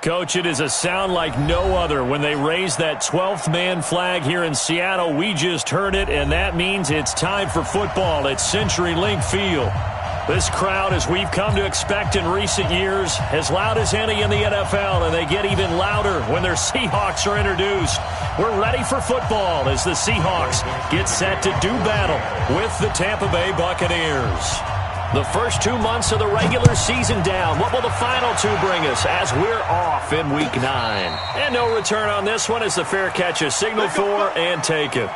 Coach, it is a sound like no other when they raise that 12th man flag here in Seattle. We just heard it, and that means it's time for football at CenturyLink Field. This crowd, as we've come to expect in recent years, as loud as any in the NFL, and they get even louder when their Seahawks are introduced. We're ready for football as the Seahawks get set to do battle with the Tampa Bay Buccaneers. The first 2 months of the regular season down. What will the final two bring us as we're off in Week 9? And no return on this one as the fair catch is signaled for and taken.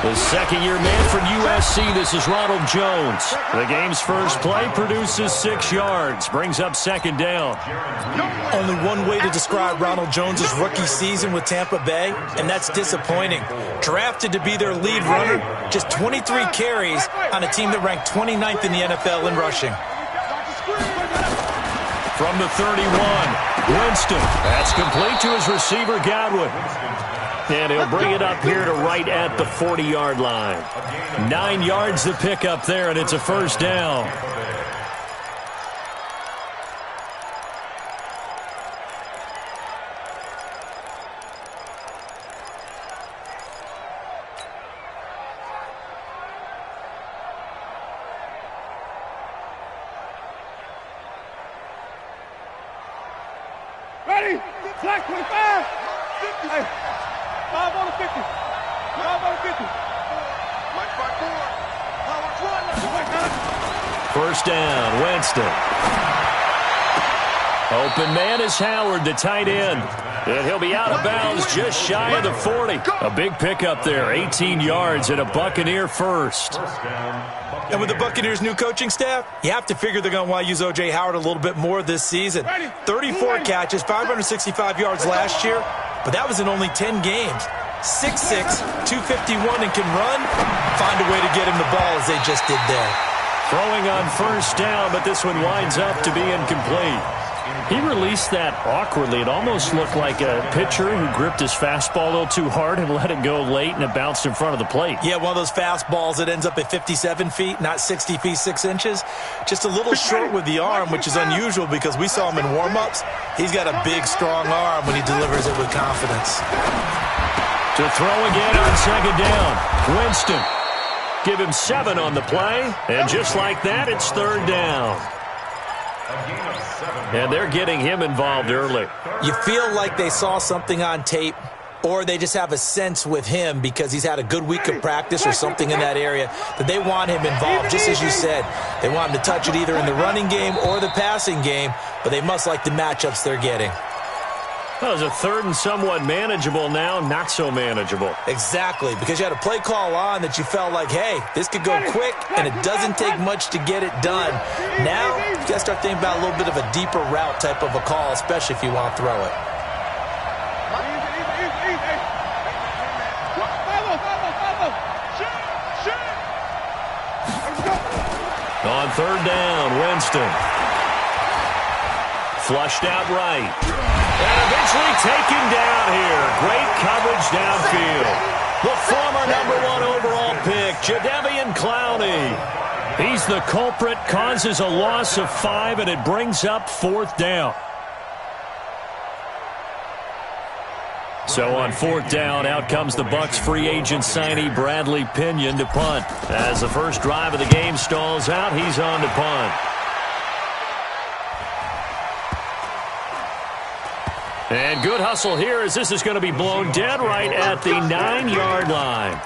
The second-year man from USC, this is Ronald Jones. The game's first play produces 6 yards, brings up second down. Only one way to describe Ronald Jones' rookie season with Tampa Bay, and that's disappointing. Drafted to be their lead runner, just 23 carries on a team that ranked 29th in the NFL in rushing. From the 31, Winston. That's complete to his receiver, Godwin. And he'll bring it up here to right at the 40-yard line. 9 yards to pick up there, and it's a first down. Ready? Flag 25. 50. 5 on the 50. 5 on the 50. White 5-4. First down, Winston. Open man is Howard, the tight end. And he'll be out of bounds just shy of the 40. A big pickup there, 18 yards and a Buccaneer first. And with the Buccaneers' new coaching staff, you have to figure they're going to want to use O.J. Howard a little bit more this season. 34 catches, 565 yards last year, but that was in only 10 games. 6'6", 251, and can run. Find a way to get him the ball as they just did there. Throwing on first down, but this one winds up to be incomplete. He released that awkwardly. It almost looked like a pitcher who gripped his fastball a little too hard and let it go late, and it bounced in front of the plate. Yeah, one of those fastballs that ends up at 57 feet, not 60 feet, 6 inches. Just a little short with the arm, which is unusual because we saw him in warm-ups. He's got a big, strong arm when he delivers it with confidence. To throw again on second down, Winston. Give him 7 on the play, and just like that, it's third down. And they're getting him involved early. You feel like they saw something on tape, or they just have a sense with him because he's had a good week of practice or something in that area that they want him involved, just as you said. They want him to touch it either in the running game or the passing game, but they must like the matchups they're getting. Well, it's a third and somewhat manageable now, not so manageable. Exactly, because you had a play call on that you felt like, hey, this could go quick, and it doesn't take much to get it done. Now, you got to start thinking about a little bit of a deeper route type of a call, especially if you want to throw it. On third down, Winston. Flushed out right. And eventually taken down here. Great coverage downfield. The former #1 overall pick, Jadeveon Clowney. He's the culprit, causes a loss of 5, and it brings up fourth down. So on fourth down, out comes the Bucs free agent signee Bradley Pinion to punt. As the first drive of the game stalls out, he's on to punt. And good hustle here as this is going to be blown dead right at the 9-yard line.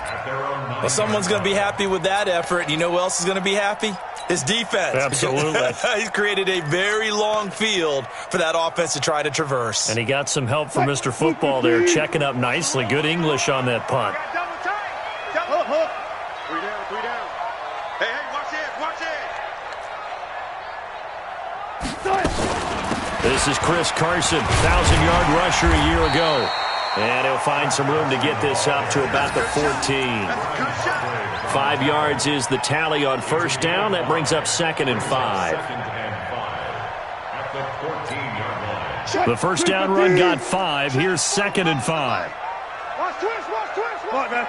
Well, someone's going to be happy with that effort. You know who else is going to be happy? His defense. Absolutely. He's created a very long field for that offense to try to traverse. And he got some help from Mr. Football there, checking up nicely. Good English on that punt. Three down. Hey, watch it. This is Chris Carson, 1,000-yard rusher a year ago. And he'll find some room to get this up to about the 14. 5 yards is the tally on first down. That brings up 2nd and 5. The first down run got 5. Here's 2nd and 5. Watch twist. Watch that.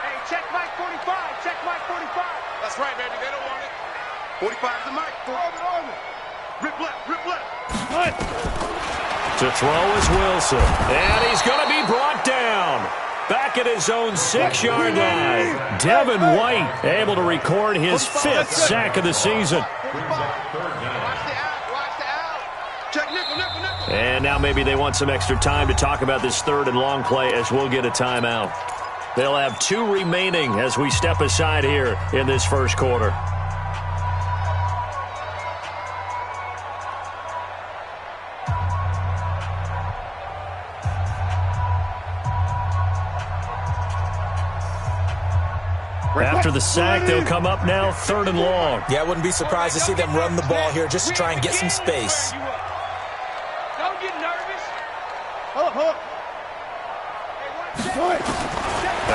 Hey, check Mike 45. Check Mike 45. That's right, baby. They don't want it. 45 to Mike. Rip left. To throw is Wilson. And he's going to be brought down. Back at his own 6-yard line. Devin White able to record his 5th sack of the season. And now maybe they want some extra time to talk about this 3rd and long play as we'll get a timeout. They'll have 2 remaining as we step aside here in this first quarter. After the sack, they'll come up now 3rd and long. Yeah, I wouldn't be surprised to see them run the ball here just to try and get some space. Don't get nervous.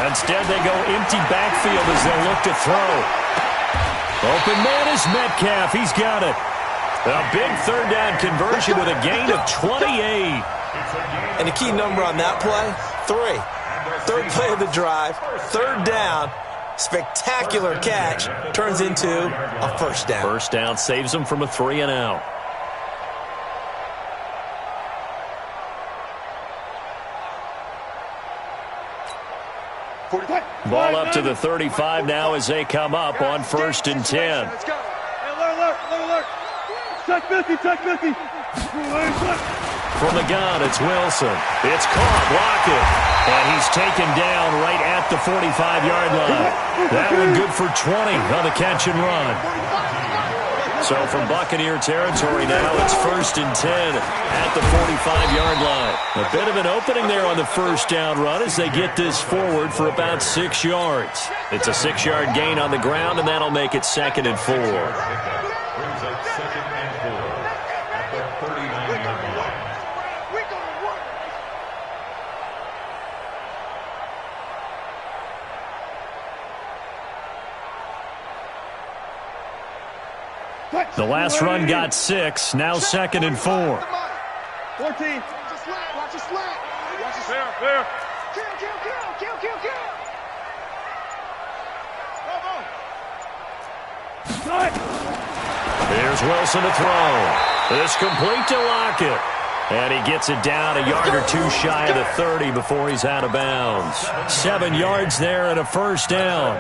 Instead, they go empty backfield as they look to throw. Open man is Metcalf. He's got it. A big 3rd down conversion with a gain of 28. And the key number on that play, 3. 3rd play of the drive, 3rd down. Spectacular catch turns into a first down. First down saves them from a 3 and out. Ball up to the 35 now as they come up on 1st and 10. Let's go. Alert. Check 50. From the gun, it's Wilson. It's caught, Lockett. And he's taken down right at the 45-yard line. That one good for 20 on the catch and run. So from Buccaneer territory now, it's 1st and 10 at the 45-yard line. A bit of an opening there on the first down run as they get this forward for about 6 yards. It's a 6-yard gain on the ground, and that'll make it 2nd and 4. The last run got 6. Now 2nd and 4. 14. Watch a slant. Fair. Here's Wilson to throw. It's complete to Lockett. And he gets it down a yard or 2 shy of the 30 before he's out of bounds. 7 yards there and a first down.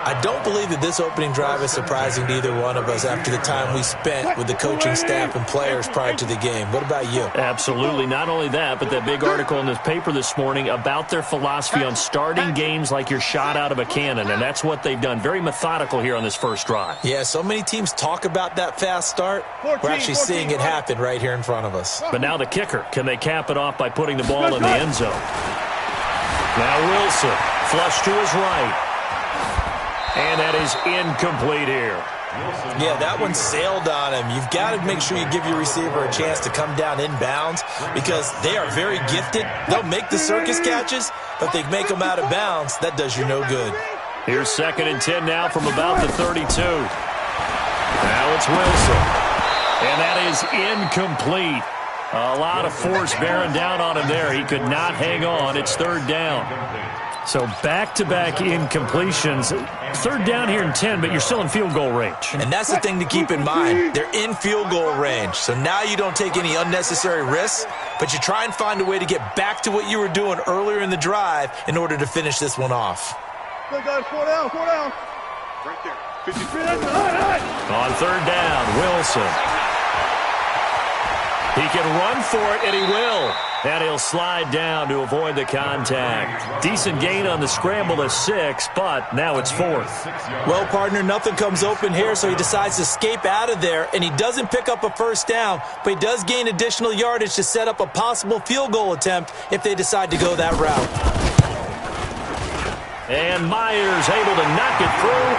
I don't believe that this opening drive is surprising to either one of us after the time we spent with the coaching staff and players prior to the game. What about you? Absolutely. Not only that, but that big article in this paper this morning about their philosophy on starting games like you're shot out of a cannon, and that's what they've done. Very methodical here on this first drive. Yeah, so many teams talk about that fast start. We're actually seeing it happen right here in front of us. But now the kicker. Can they cap it off by putting the ball in the end zone? Now Wilson, flush to his right. And that is incomplete here. Yeah, that one sailed on him. You've got to make sure you give your receiver a chance to come down inbounds because they are very gifted. They'll make the circus catches, but if they make them out of bounds, that does you no good. Here's 2nd and 10 now from about the 32. Now it's Wilson. And that is incomplete. A lot of force bearing down on him there. He could not hang on. It's 3rd down. So back-to-back incompletions. 3rd down here in 10, but you're still in field goal range. And that's the thing to keep in mind. They're in field goal range. So now you don't take any unnecessary risks, but you try and find a way to get back to what you were doing earlier in the drive in order to finish this one off. Good, guys. 4 down. Right there. 53. On 3rd down, Wilson. He can run for it, and he will. And he'll slide down to avoid the contact. Decent gain on the scramble to 6, but now it's 4th. Well, partner, nothing comes open here, so he decides to escape out of there, and he doesn't pick up a first down, but he does gain additional yardage to set up a possible field goal attempt if they decide to go that route. And Myers able to knock it through.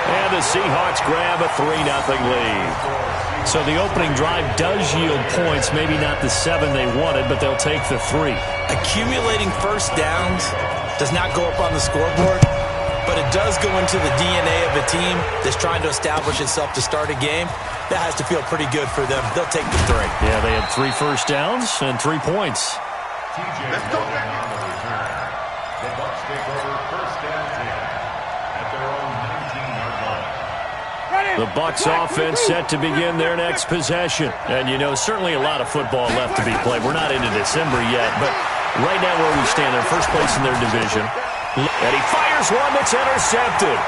And the Seahawks grab a 3-0 lead. So the opening drive does yield points, maybe not the 7 they wanted, but they'll take the 3. Accumulating first downs does not go up on the scoreboard, but it does go into the DNA of a team that's trying to establish itself to start a game. That has to feel pretty good for them. They'll take the 3. Yeah, they had 3 first downs and 3 points. Let's go back. The Bucs take over first and 10 at their own 19-yard line. The Bucs offense set to begin their next possession. And, you know, certainly a lot of football left to be played. We're not into December yet, but right now where we stand, they're first place in their division. And he fires one that's intercepted.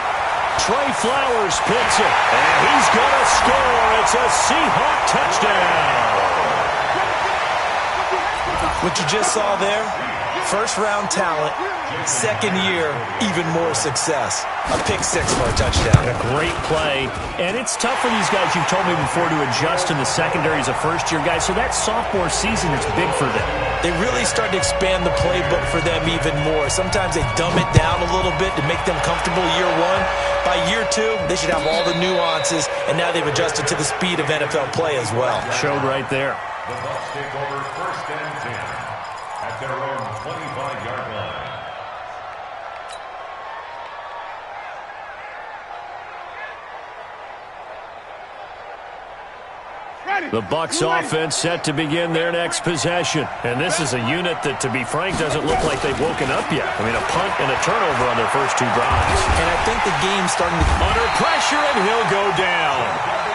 Trey Flowers picks it, and he's going to score. It's a Seahawk touchdown. What you just saw there, first-round talent, second year, even more success. A pick 6 for a touchdown. A great play. And it's tough for these guys, you've told me before, to adjust in the secondary as a first-year guy. So that sophomore season is big for them. They really start to expand the playbook for them even more. Sometimes they dumb it down a little bit to make them comfortable year 1. By year 2, they should have all the nuances, and now they've adjusted to the speed of NFL play as well. Showed right there. The Bucs take over first and 10 at their own 25-yard line. The Bucs offense set to begin their next possession. And this is a unit that, to be frank, doesn't look like they've woken up yet. I mean, a punt and a turnover on their first 2 drives. And I think the game's starting to... Under pressure, and he'll go down.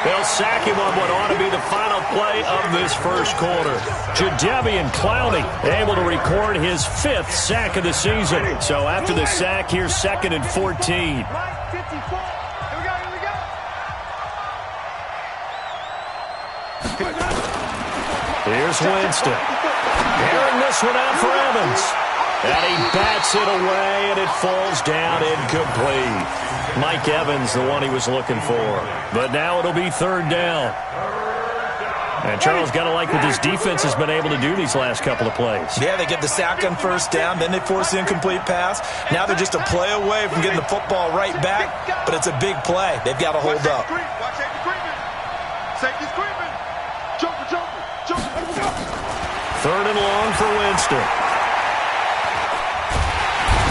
They'll sack him on what ought to be the final play of this first quarter. Jadeveon Clowney able to record his 5th sack of the season. So after the sack, here's 2nd and 14. Here's Winston. Airing this one out for Evans. And he bats it away, and it falls down incomplete. Mike Evans, the one he was looking for. But now it'll be 3rd down. And Charles, got to like what this defense has been able to do these last couple of plays. Yeah, they get the sack on first down, then they force the incomplete pass. Now they're just a play away from getting the football right back, but it's a big play. They've got to hold up. Watch safety creeping. Safety's creeping. Jumper. 3rd and long for Winston.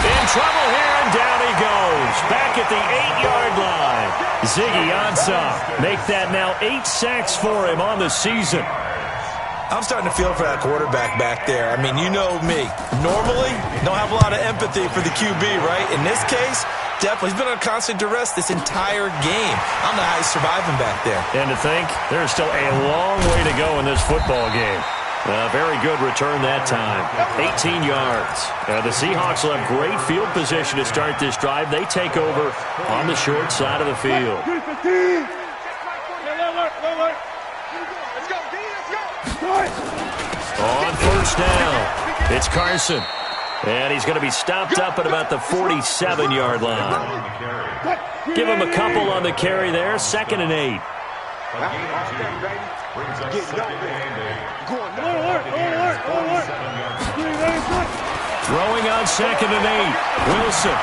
In trouble here, and down he goes. Back at the 8-yard line. Ziggy Ansah make that now 8 sacks for him on the season. I'm starting to feel for that quarterback back there. I mean, you know me. Normally, don't have a lot of empathy for the QB, right? In this case, definitely. He's been on constant duress this entire game. I don't know how he's surviving back there. And to think, there's still a long way to go in this football game. A very good return that time. 18 yards. The Seahawks will have great field position to start this drive. They take over on the short side of the field. On first down, it's Carson. And he's going to be stopped up at about the 47-yard line. Give him a couple on the carry there. 2nd and 8. Throwing on 2nd and 8. Wilson.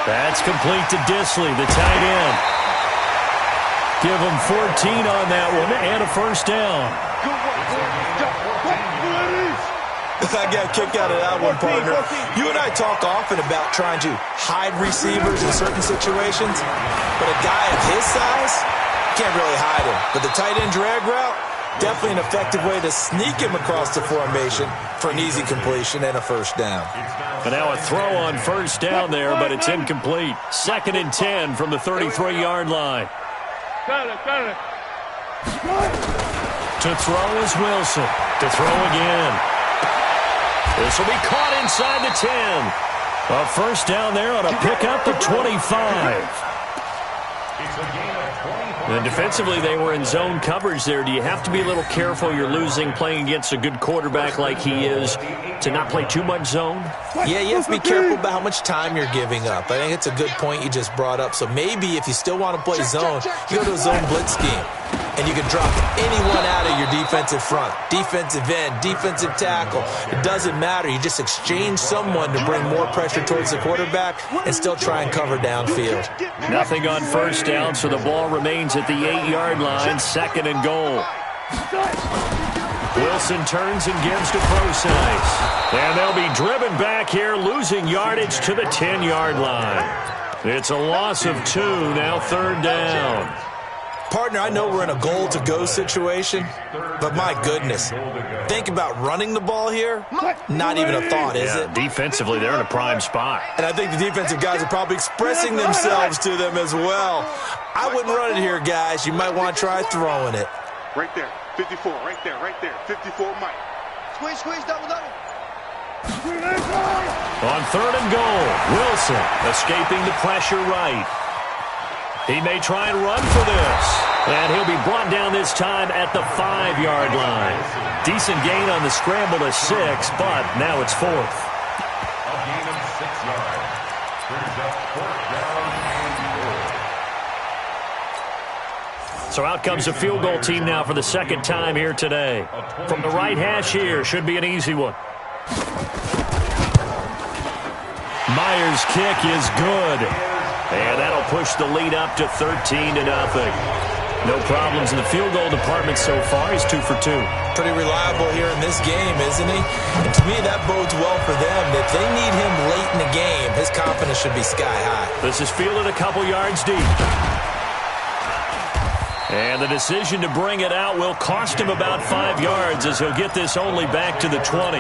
That's complete to Disley, the tight end. Give him 14 on that one and a first down. I got a kick out of that one, partner. You and I talk often about trying to hide receivers in certain situations, but a guy of his size can't really hide him. But the tight end drag route, definitely an effective way to sneak him across the formation for an easy completion and a first down. And now a throw on first down there, but it's incomplete. 2nd and 10 from the 33-yard line. To throw is Wilson. To throw again. This will be caught inside the 10. A first down there on a pickup at 25. And defensively, they were in zone coverage there. Do you have to be a little careful? You're losing playing against a good quarterback like he is to not play too much zone? Yeah, you have to be careful about how much time you're giving up. I think it's a good point you just brought up. So maybe if you still want to play zone, you go to a zone blitz scheme. and you can drop anyone out of your defensive front. Defensive end, defensive tackle. It doesn't matter. You just exchange someone to bring more pressure towards the quarterback and still try and cover downfield. Nothing on first down, so the ball remains at the 8-yard line, 2nd and goal. Wilson turns and gives to Procise. And they'll be driven back here, losing yardage to the 10-yard line. It's a loss of 2, now 3rd down. Partner, I know we're in a goal-to-go situation, but my goodness, think about running the ball here? Not even a thought, is it? Defensively, they're in a prime spot. And I think the defensive guys are probably expressing themselves to them as well. I wouldn't run it here, guys. You might want to try throwing it. Right there, 54, right there, 54, Mike. Squeeze, double. On 3rd and goal, Wilson escaping the pressure right. He may try and run for this. And he'll be brought down this time at the 5-yard line. Decent gain on the scramble to 6, but now it's 4th. A gain of 6 yards. Brings up 4th down and goal. So out comes the field goal team now for the 2nd time here today. From the right hash here, should be an easy one. Myers' kick is good. And that'll push the lead up to 13-0. No problems in the field goal department so far. He's 2 for 2. Pretty reliable here in this game, isn't he? And to me, that bodes well for them. If they need him late in the game, his confidence should be sky high. This is fielded a couple yards deep. And the decision to bring it out will cost him about 5 yards as he'll get this only back to the 20.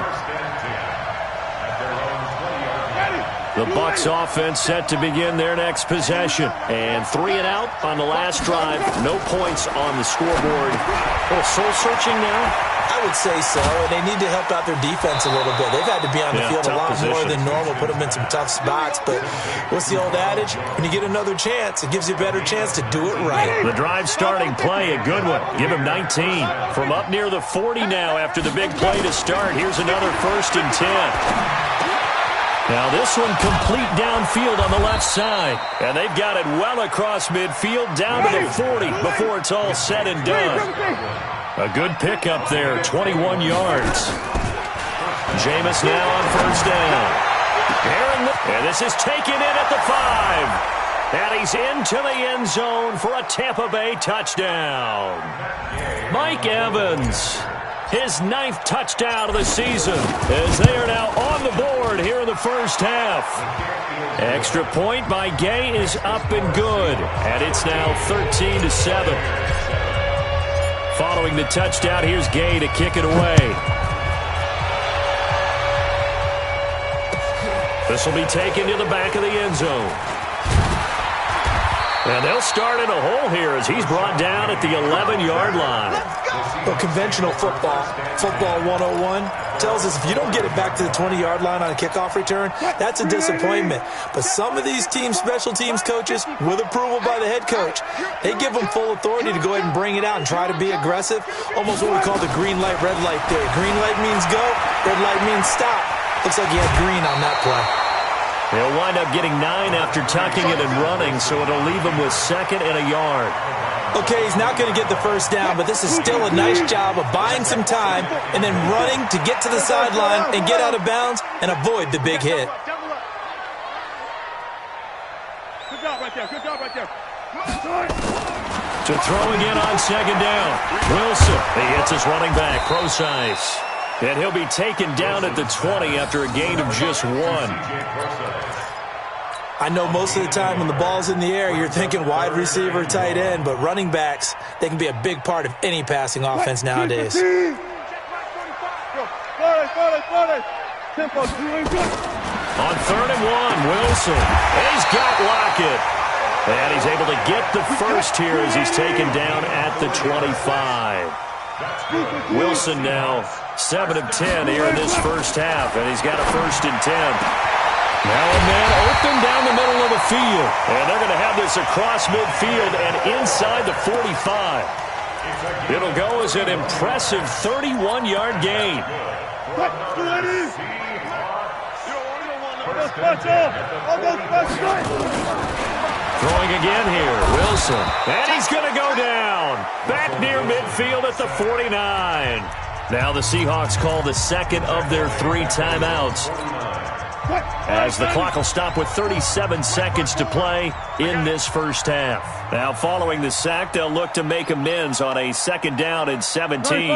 The Bucs offense set to begin their next possession. And 3 and out on the last drive. No points on the scoreboard. A little soul-searching now? I would say so, and they need to help out their defense a little bit. They've had to be on the field a lot more than normal, put them in some tough spots. But what's the old adage? When you get another chance, it gives you a better chance to do it right. The drive starting play, a good one. Give him 19. From up near the 40 now after the big play to start. Here's another 1st and 10. Now this one complete downfield on the left side. And they've got it well across midfield down to the 40 before it's all said and done. A good pickup there, 21 yards. Jameis now on 1st down. And this is taken in at the 5. And he's into the end zone for a Tampa Bay touchdown. Mike Evans, his 9th touchdown of the season, as they are now on the board here in the first half. Extra point by Gay is up and good, and it's now 13-7. Following the touchdown, here's Gay to kick it away. This will be taken to the back of the end zone. And they'll start in a hole here as he's brought down at the 11-yard line. Well, conventional football 101, tells us if you don't get it back to the 20-yard line on a kickoff return, that's a disappointment. But some of these special teams coaches, with approval by the head coach, they give them full authority to go ahead and bring it out and try to be aggressive. Almost what we call the green light, red light theory. Green light means go, red light means stop. Looks like he had green on that play. He'll wind up getting 9 after tucking it and running, so it'll leave him with 2nd and a yard. Okay, he's not going to get the first down, but this is still a nice job of buying some time and then running to get to the sideline and get out of bounds and avoid the big hit. Good job right there. To throw again on 2nd down. Wilson, he hits his running back, Procise. And he'll be taken down at the 20 after a gain of just 1. I know most of the time when the ball's in the air, you're thinking wide receiver, tight end, but running backs, they can be a big part of any passing offense nowadays. On 3rd and 1, Wilson. He's got Lockett. And he's able to get the first here as he's taken down at the 25. Wilson now 7 of 10 here in this first half, and he's got a 1st and 10. Now a man open down the middle of the field, and they're going to have this across midfield and inside the 45. It'll go as an impressive 31-yard gain. Throwing again here, Wilson. And he's going to go down. Back near midfield at the 49. Now the Seahawks call the second of their 3 timeouts, as the clock will stop with 37 seconds to play in this first half. Now following the sack, they'll look to make amends on a 2nd down and 17.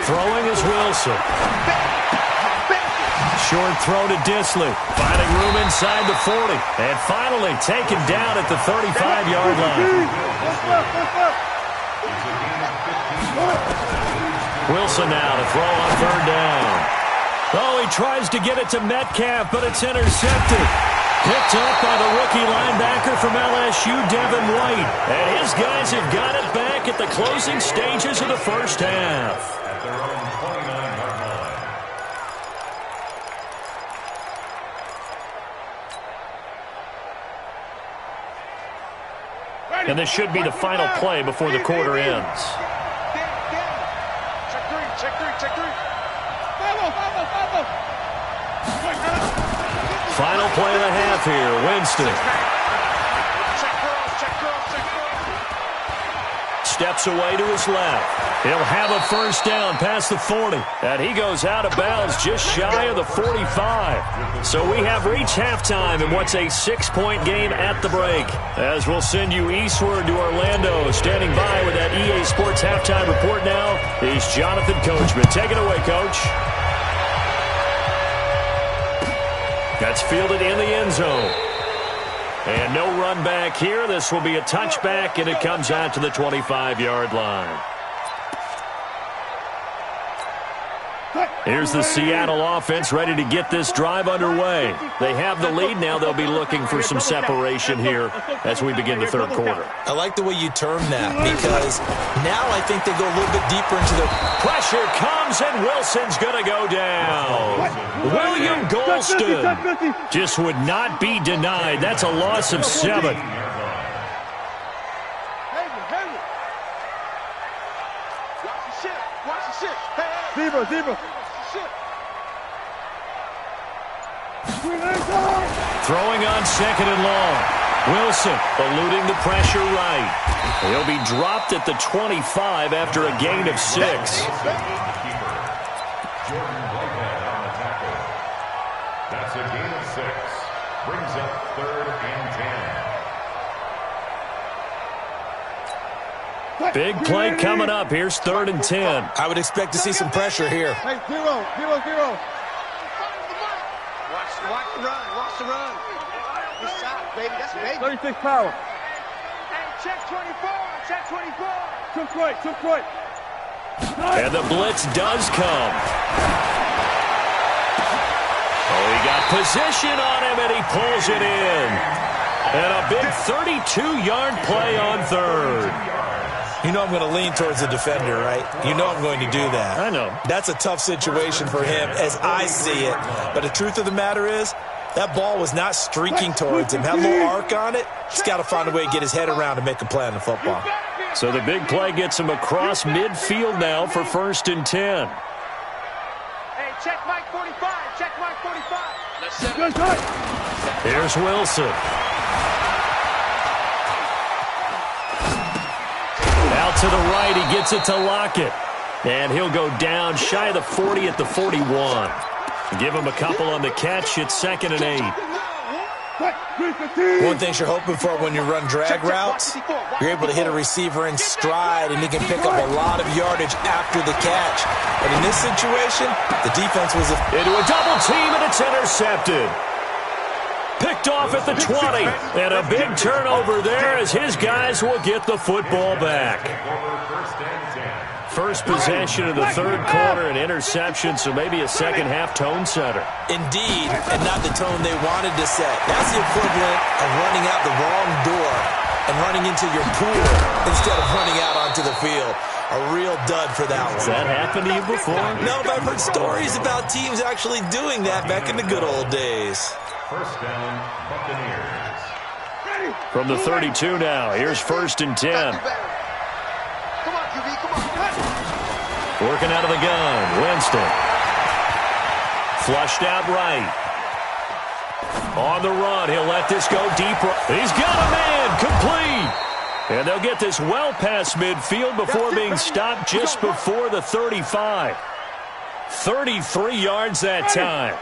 Throwing is Wilson. Short throw to Disley. Finding room inside the 40. And finally taken down at the 35-yard line. Wilson now to throw on 3rd down. Oh, he tries to get it to Metcalf, but it's intercepted. Picked up by the rookie linebacker from LSU, Devin White. And his guys have got it back at the closing stages of the first half. At their own 29-yard line. And this should be the final play before the quarter ends. Check three. Final play of the half here, Winston. Steps away to his left. He'll have a first down past the 40. And he goes out of bounds just shy of the 45. So we have reached halftime in what's a 6-point game at the break. As we'll send you eastward to Orlando. Standing by with that EA Sports halftime report now is Jonathan Coachman. Take it away, Coach. That's fielded in the end zone. And no run back here. This will be a touchback, and it comes out to the 25-yard line. Here's the Seattle offense ready to get this drive underway. They have the lead. Now they'll be looking for some separation here as we begin the 3rd quarter. I like the way you term that, because now I think they go a little bit deeper into the pressure comes, and Wilson's going to go down. William Golston just would not be denied. That's a loss of 7. Zebra. Throwing on 2nd and long. Wilson eluding the pressure right. He'll be dropped at the 25 after a gain of 6. That's a gain of 6. Brings up 3rd and 10. Big play coming up. Here's 3rd and 10. I would expect to see some pressure here. Hey, 0. Watch the run. Good shot, baby. That's baby. 36 power. Hey, check 24. Took right. And the blitz does come. Oh, he got position on him, and he pulls it in. And a big 32-yard play on 3rd. You know I'm going to lean towards the defender, right? You know I'm going to do that. I know. That's a tough situation for him as I see it. But the truth of the matter is, that ball was not streaking towards him. Had a little arc on it. He's got to find a way to get his head around and make a play on the football. So the big play gets him across midfield now for 1st and 10. Hey, check Mike 45. Here's Wilson. Out to the right, he gets it to Lockett. And he'll go down shy of the 40 at the 41. Give him a couple on the catch. It's 2nd and 8. One thing you're hoping for when you run drag routes, you're able to hit a receiver in stride, and he can pick up a lot of yardage after the catch. But in this situation, the defense was into a double team, and it's intercepted. Picked off at the 20, and a big turnover there as his guys will get the football back. First possession of the 3rd quarter, an interception, so maybe a second-half tone setter. Indeed, and not the tone they wanted to set. That's the equivalent of running out the wrong door and running into your pool instead of running out onto the field. A real dud for that one. Has that happened to you before? No, but I've heard stories about teams actually doing that back in the good old days. First down, Buccaneers. From the 32 now, here's 1st and 10. Come on, QB, come on. Working out of the gun, Winston. Flushed out right. On the run, he'll let this go deep. He's got a man, complete. And they'll get this well past midfield before being stopped just before the 35. 33 yards that time.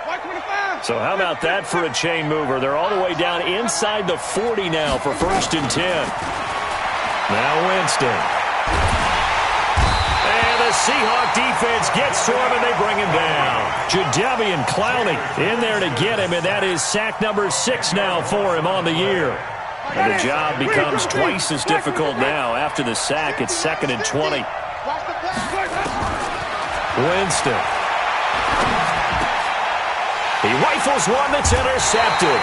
So how about that for a chain mover? They're all the way down inside the 40 now for 1st and 10. Now Winston. And the Seahawk defense gets to him, and they bring him down. Jadeveon Clowney in there to get him, and that is sack number 6 now for him on the year. And the job becomes twice as difficult now. After the sack, it's 2nd and 20. Winston. He rifles one that's intercepted.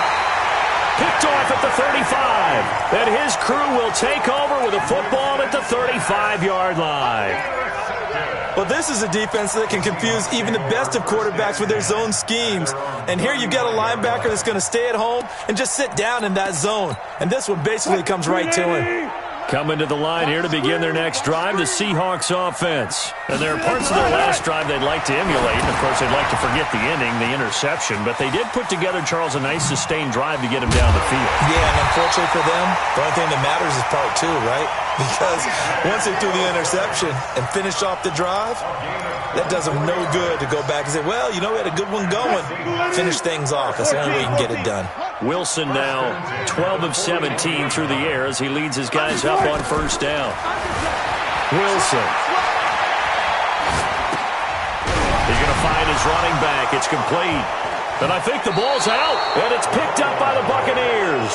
Picked off at the 35. And his crew will take over with a football at the 35-yard line. Well, this is a defense that can confuse even the best of quarterbacks with their zone schemes. And here you've got a linebacker that's going to stay at home and just sit down in that zone. And this one basically comes right to him. Coming to the line here to begin their next drive, the Seahawks offense. And there are parts of their last drive they'd like to emulate. And, of course, they'd like to forget the ending, the interception. But they did put together, Charles, a nice sustained drive to get him down the field. Yeah, and unfortunately for them, the only thing that matters is part 2, right? Because once they threw the interception and finished off the drive, that does them no good to go back and say, well, you know, we had a good one going. Finish things off. That's the only way you can get it done. Wilson now 12 of 17 through the air as he leads his guys up on 1st down. Wilson. He's going to find his running back. It's complete. And I think the ball's out, and it's picked up by the Buccaneers.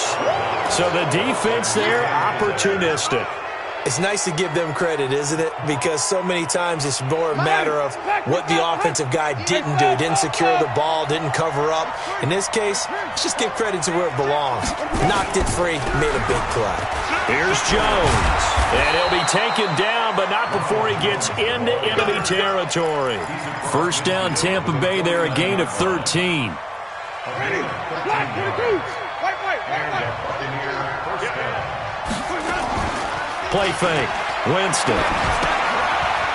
So the defense there, opportunistic. It's nice to give them credit, isn't it? Because so many times it's more a matter of what the offensive guy didn't do. Didn't secure the ball, didn't cover up. In this case, let's just give credit to where it belongs. Knocked it free, made a big play. Here's Jones. And he'll be taken down, but not before he gets into enemy territory. 1st down, Tampa Bay there, a gain of 13. Play fake. Winston.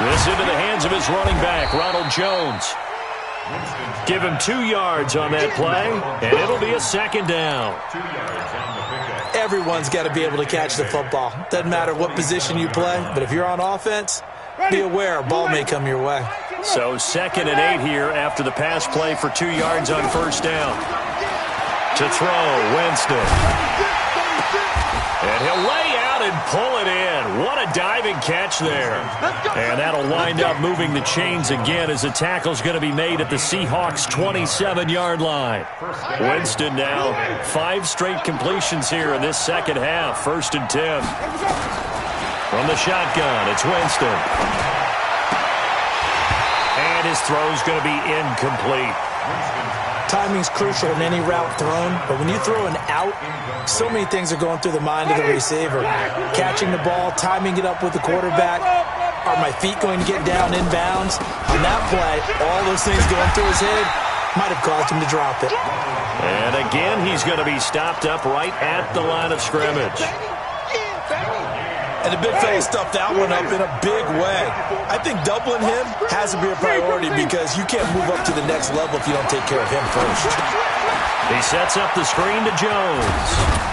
This into the hands of his running back, Ronald Jones. Give him 2 yards on that play, and it'll be a 2nd down. Everyone's got to be able to catch the football. Doesn't matter what position you play, but if you're on offense, be aware a ball may come your way. So 2nd and 8 here after the pass play for 2 yards on 1st down. To throw, Winston. And he'll lay out and pull it in. What a diving catch there. And that'll wind up moving the chains again as the tackle's going to be made at the Seahawks' 27-yard line. Winston now 5 straight completions here in this 2nd half. 1st and 10. From the shotgun, it's Winston. And his throw's going to be incomplete. Timing's crucial in any route thrown, but when you throw an out, so many things are going through the mind of the receiver. Catching the ball, timing it up with the quarterback. Are my feet going to get down inbounds? On that play, all those things going through his head might have caused him to drop it. And again, he's going to be stopped up right at the line of scrimmage. And the big fella stuffed that one up in a big way. I think doubling him has to be a priority because you can't move up to the next level if you don't take care of him first. He sets up the screen to Jones.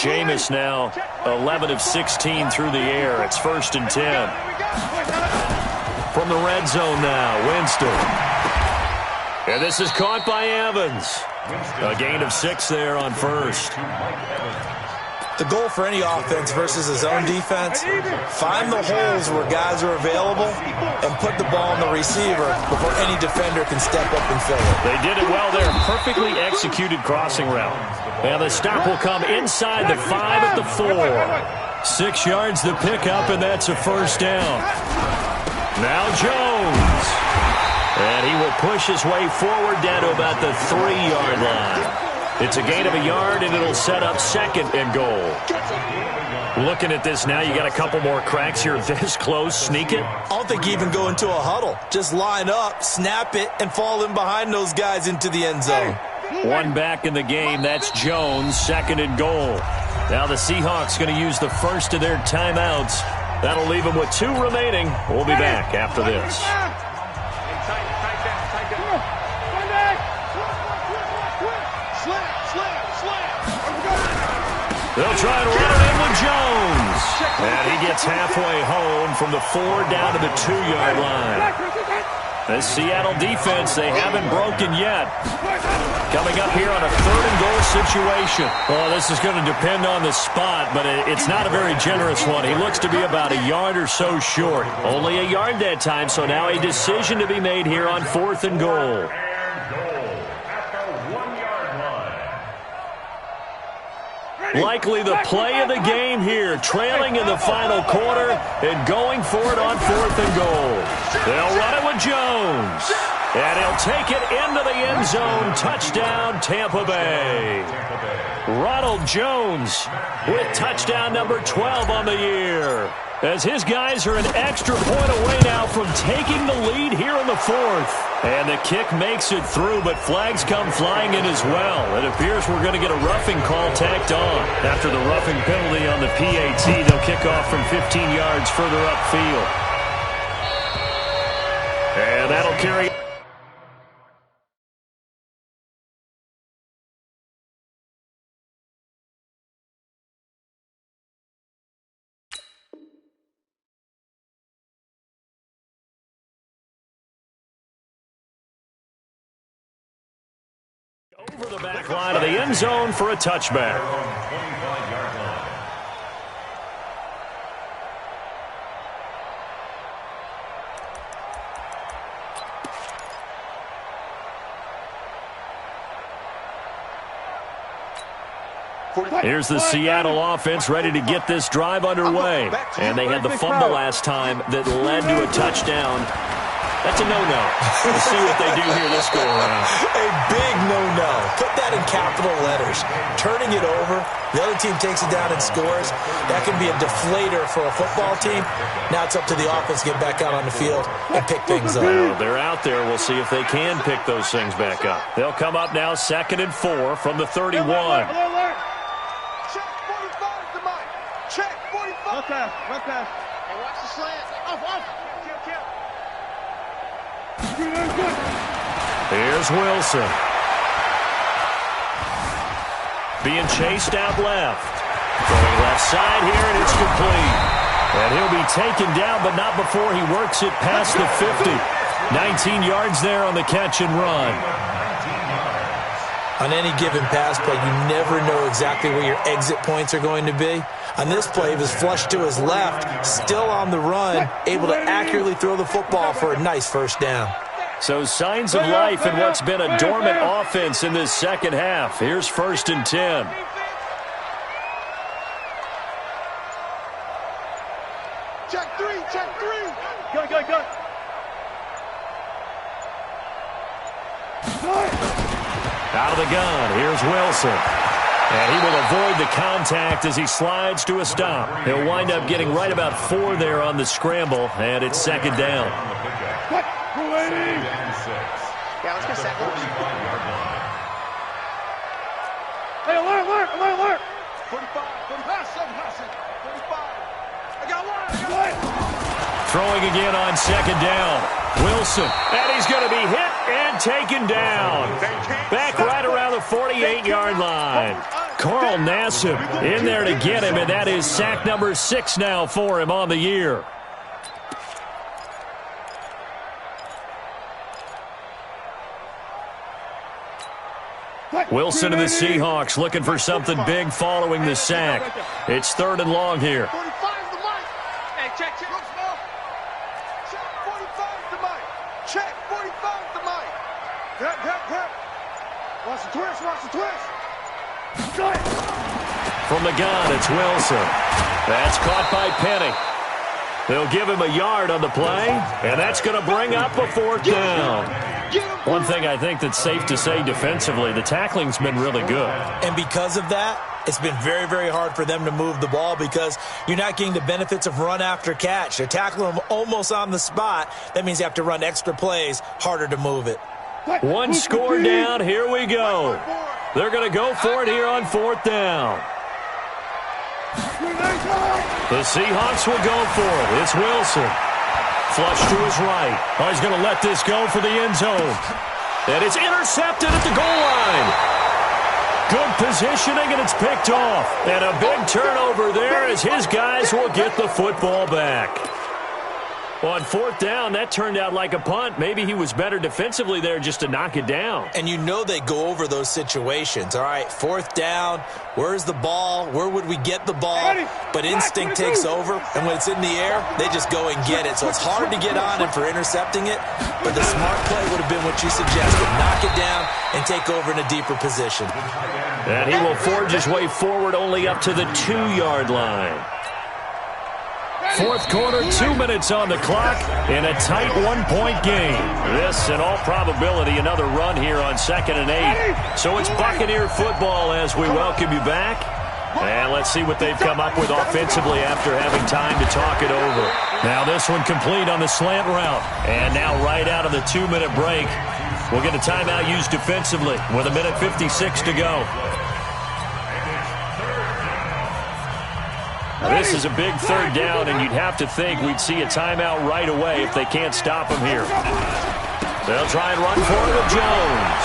Jameis now 11 of 16 through the air. It's 1st and 10. From the red zone now, Winston. And this is caught by Evans. A gain of 6 there on 1st. The goal for any offense versus a zone defense, find the holes where guys are available and put the ball on the receiver before any defender can step up and fill it. They did it well there. Perfectly executed crossing route. And the stop will come inside the 5 at the 4. 6 yards the pickup, and that's a 1st down. Now Jones. And he will push his way forward down to about the 3-yard line. It's a gain of a yard, and it'll set up 2nd and goal. Looking at this now, you got a couple more cracks here. This close, sneak it. I don't think you even go into a huddle. Just line up, snap it, and fall in behind those guys into the end zone. One back in the game. That's Jones, 2nd and goal. Now the Seahawks going to use the first of their timeouts. That'll leave them with 2 remaining. We'll be back after this. They'll try to run it in with Jones. And he gets halfway home from the 4 down to the 2-yard line. This Seattle defense, they haven't broken yet. Coming up here on a 3rd and goal situation. Well, this is going to depend on the spot, but it's not a very generous one. He looks to be about a yard or so short. Only a yard that time, so now a decision to be made here on 4th and goal. Likely the play of the game here, trailing in the final quarter and going for it on 4th and goal. They'll run it with Jones, and he'll take it into the end zone. Touchdown, Tampa Bay. Ronald Jones with touchdown number 12 on the year, as his guys are an extra point away now from taking the lead here in the 4th. And the kick makes it through, but flags come flying in as well. It appears we're going to get a roughing call tacked on. After the roughing penalty on the PAT, they'll kick off from 15 yards further upfield. And that'll carry... over the back line of the end zone for a touchback. Here's the Seattle offense ready to get this drive underway. And they had the fumble last time that led to a touchdown. That's a no-no. We'll see what they do here this go-around. A big no-no. Put that in capital letters. Turning it over, the other team takes it down and scores. That can be a deflator for a football team. Now it's up to the offense to get back out on the field and pick things up. Well, they're out there. We'll see if they can pick those things back up. They'll come up now 2nd and 4 from the 31. Check 45 to Mike. Check 45. One pass. Hey, watch the slant. Off. Kill. Here's Wilson. Being chased out left. Going left side here, and it's complete. And he'll be taken down, but not before he works it past the 50. 19 yards there on the catch and run. On any given pass play, you never know exactly where your exit points are going to be. On this play, he was flushed to his left, still on the run, able to accurately throw the football for a nice first down. So signs of life in what's been a dormant offense in this second half. Here's 1st and 10. Check three. Go. Out of the gun, here's Wilson. And he will avoid the contact as he slides to a stop. He'll wind up getting right about 4 there on the scramble, and it's 2nd down. Yeah, let's get set. Hey, alert. 45. 45. I got one. Throwing again on 2nd down. Wilson, and he's going to be hit and taken down. Back right around the 48-yard line. Carl Nassib in there to get him, and that is sack number 6 now for him on the year. Wilson and the Seahawks looking for something big following the sack. It's 3rd and long here. 45 to Mike. Hey, check. Check 45 to Mike. Check 45 to Mike. Hip. Watch the twist. From the gun, it's Wilson. That's caught by Penny. They'll give him a yard on the play, and that's going to bring up a 4th down. One thing I think that's safe to say defensively, the tackling's been really good. And because of that, it's been very, very hard for them to move the ball because you're not getting the benefits of run after catch. They're tackling them almost on the spot. That means you have to run extra plays, harder to move it. One score down. Here we go. They're going to go for it here on 4th down. The Seahawks will go for it. It's Wilson. Flush to his right. Oh, he's going to let this go for the end zone. And it's intercepted at the goal line. Good positioning, and it's picked off. And a big turnover there as his guys will get the football back. On 4th down, that turned out like a punt. Maybe he was better defensively there just to knock it down. And you know they go over those situations. All right, 4th down, where's the ball? Where would we get the ball? But instinct takes over, and when it's in the air, they just go and get it. So it's hard to get on him for intercepting it, but the smart play would have been what you suggested. Knock it down and take over in a deeper position. And he will forge his way forward only up to the 2-yard line. 4th quarter, 2 minutes on the clock in a tight 1-point game. This, in all probability, another run here on 2nd and 8. So it's Buccaneer football as we welcome you back. And let's see what they've come up with offensively after having time to talk it over. Now this one complete on the slant route. And now right out of the 2-minute break, we'll get a timeout used defensively with 1:56 to go. This is a big 3rd down, and you'd have to think we'd see a timeout right away if they can't stop him here. They'll try and run for it with Jones.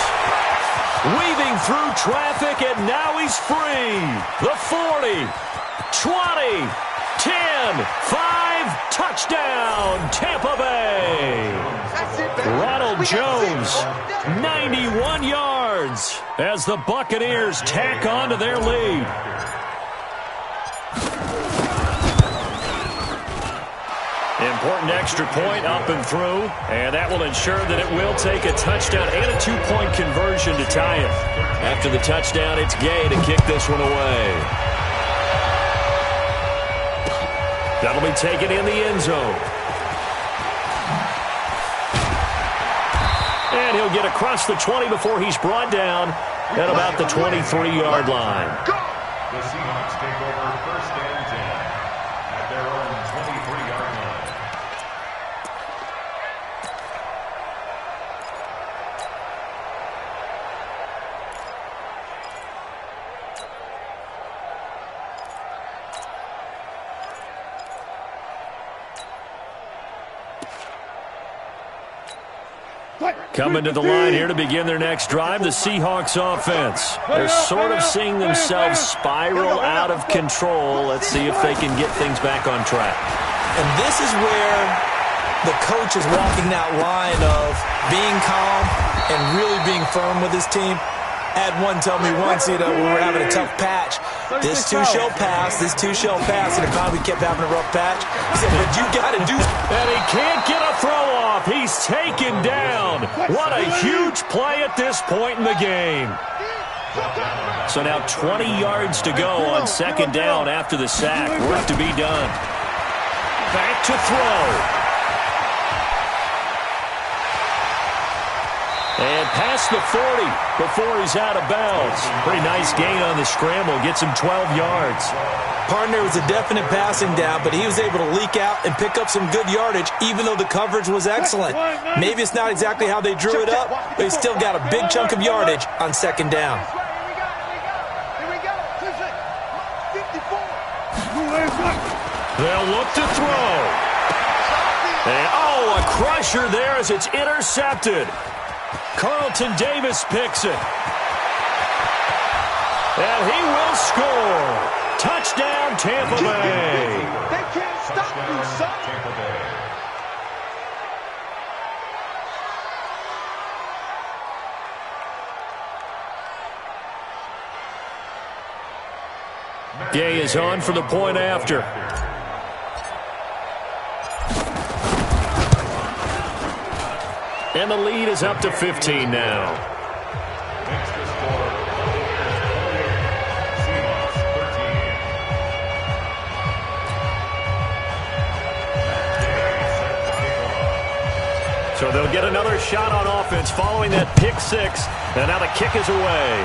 Weaving through traffic, and now he's free. The 40, 20, 10, 5, touchdown, Tampa Bay. Ronald Jones, 91 yards as the Buccaneers tack on to their lead. Important extra point up and through, and that will ensure that it will take a touchdown and a 2-point conversion to tie it. After the touchdown, it's Gay to kick this one away. That'll be taken in the end zone. And he'll get across the 20 before he's brought down at about the 23-yard line. The Seahawks take over 1st and 10 at their own 23-yard line. Coming to the line here to begin their next drive, the Seahawks offense. They're sort of seeing themselves spiral out of control. Let's see if they can get things back on track. And this is where the coach is walking that line of being calm and really being firm with his team. Had one tell me once, we were having a tough patch. This too shall pass, this too shall pass. And the time we kept having a rough patch, he said, but you got to do. And he can't get a throw off. He's taken down. What a huge play at this point in the game. So now 20 yards to go on 2nd down after the sack. Work to be done. Back to throw. And past the 40 before he's out of bounds. Pretty nice gain on the scramble. Gets him 12 yards. Partner was a definite passing down, but he was able to leak out and pick up some good yardage, even though the coverage was excellent. Maybe it's not exactly how they drew it up, but he still got a big chunk of yardage on 2nd down. Here we go. 54. They'll look to throw. And, a crusher there as it's intercepted. Carlton Davis picks it. And he will score. Touchdown, Tampa Bay. They can't stop you, son. Tampa Bay. Gay is on for the point after. And the lead is up to 15 now. Extra score. Seahawks 13. So they'll get another shot on offense following that pick 6. And now the kick is away.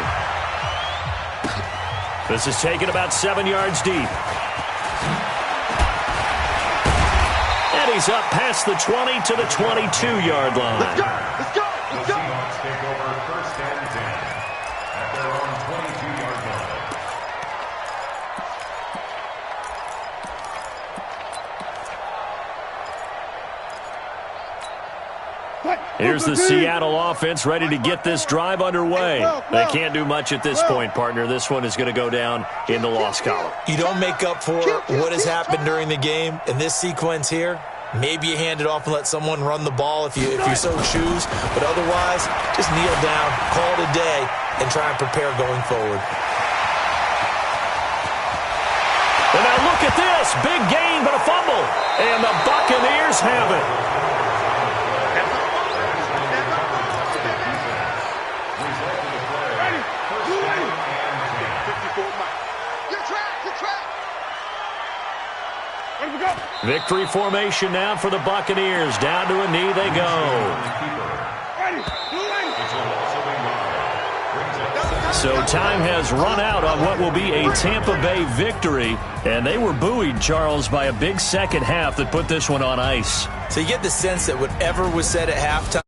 This is taken about 7 yards deep. And he's up past the 20 to the 22-yard line. Let's go. Let's go. Let's go. Here's the Seattle offense ready to get this drive underway. They can't do much at this point, partner. This one is going to go down in the loss column. You don't make up for what has happened during the game in this sequence here. Maybe you hand it off and let someone run the ball if you so choose. But otherwise, just kneel down, call it a day, and try and prepare going forward. And now look at this. Big gain, but a fumble. And the Buccaneers have it. Victory formation now for the Buccaneers. Down to a knee they go. So time has run out on what will be a Tampa Bay victory. And they were buoyed, Charles, by a big second half that put this one on ice. So you get the sense that whatever was said at halftime,